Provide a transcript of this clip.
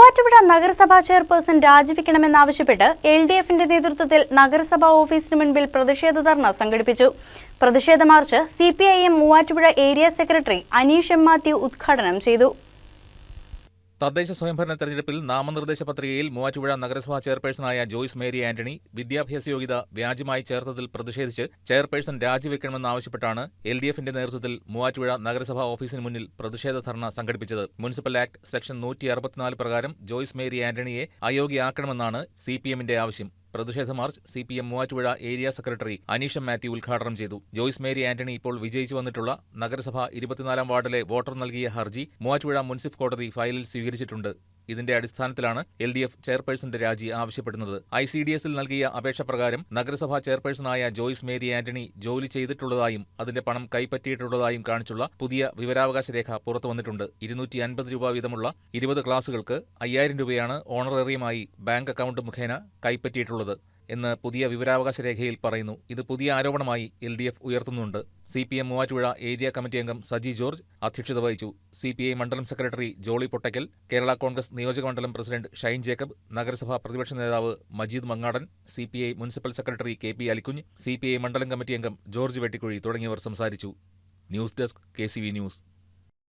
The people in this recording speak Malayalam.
മൂവാറ്റുപുഴ നഗരസഭാ ചെയർപേഴ്സൺ രാജിവെക്കണമെന്നാവശ്യപ്പെട്ട് LDFന്റെ നേതൃത്വത്തിൽ നഗരസഭാ ഓഫീസിന് മുൻപിൽ പ്രതിഷേധ ധർണ സംഘടിപ്പിച്ചു. പ്രതിഷേധ March CPIM Muvattupuzha area secretary Aneesh M Mathew ഉദ്ഘാടനം ചെയ്തു. തദ്ദേശ സ്വയംഭരണ തെരഞ്ഞെടുപ്പിൽ നാമനിർദ്ദേശ പത്രികയിൽ മൂവാറ്റുപുഴ നഗരസഭാ ചെയർപേഴ്സണായ ജോയ്സ് മേരി ആന്റണി വിദ്യാഭ്യാസ യോഗ്യത വ്യാജമായി ചേർത്തതിൽ പ്രതിഷേധിച്ച് ചെയർപേഴ്സൺ രാജിവെക്കണമെന്നാവശ്യപ്പെട്ടാണ് LDFന്റെ നേതൃത്വത്തിൽ മൂവാറ്റുപുഴ നഗരസഭാ ഓഫീസിന് മുന്നിൽ പ്രതിഷേധ ധർണ സംഘടിപ്പിച്ചത്. മുനിസിപ്പൽ ആക്ട് സെക്ഷൻ 164 പ്രകാരം ജോയ്സ് മേരി ആന്റണിയെ അയോഗ്യയാക്കണമെന്നാണ് CPMന്റെ ആവശ്യം. പ്രതിഷേധ March CPM Muvattupuzha area secretary Aneesh M Mathew ഉദ്ഘാടനം ചെയ്തു. ജോയ്സ് മേരി ആന്റണി ഇപ്പോൾ വിജയിച്ചു വന്നിട്ടുള്ള നഗരസഭ 24-ാം വാർഡിലെ വോട്ടർ നൽകിയ ഹർജി മൂവാറ്റുപുഴ മുനിസിഫ് കോടതി ഫയലിൽ സ്വീകരിച്ചിട്ടുണ്ട്. ഇതിന്റെ അടിസ്ഥാനത്തിലാണ് LDF ചെയർപേഴ്സന്റെ രാജി ആവശ്യപ്പെടുന്നത്. ICDSൽ നൽകിയ അപേക്ഷ പ്രകാരം നഗരസഭാ ചെയർപേഴ്സണായ ജോയ്സ് മേരി ആന്റണി ജോലി ചെയ്തിട്ടുള്ളതായും അതിന്റെ പണം കൈപ്പറ്റിയിട്ടുള്ളതായും കാണിച്ചുള്ള പുതിയ വിവരാവകാശ രേഖ പുറത്തുവന്നിട്ടുണ്ട്. 250 രൂപ വീതമുള്ള 20 ക്ലാസുകൾക്ക് 5000 രൂപയാണ് ഓണറേറിയമായി ബാങ്ക് അക്കൗണ്ട് മുഖേന കൈപ്പറ്റിയിട്ടുള്ളത് എന്ന് പുതിയ വിവരാവകാശ രേഖയിൽ പറയുന്നു. ഇത് പുതിയ ആരോപണമായി LDF ഉയർത്തുന്നുണ്ട്. CPM Muvattupuzha area committee അംഗം സജി ജോർജ് അധ്യക്ഷത വഹിച്ചു. CPI മണ്ഡലം സെക്രട്ടറി ജോളി പൊട്ടയ്ക്കൽ, കേരള കോൺഗ്രസ് നിയോജകമണ്ഡലം പ്രസിഡന്റ് ഷൈൻ ജേക്കബ്, നഗരസഭാ പ്രതിപക്ഷ നേതാവ് Majeed Mangadan, CPI municipal secretary KP Alikunju, CPI മണ്ഡലം കമ്മിറ്റി അംഗം ജോർജ് വെട്ടിക്കുഴി തുടങ്ങിയവർ സംസാരിച്ചു. News desk KCV news.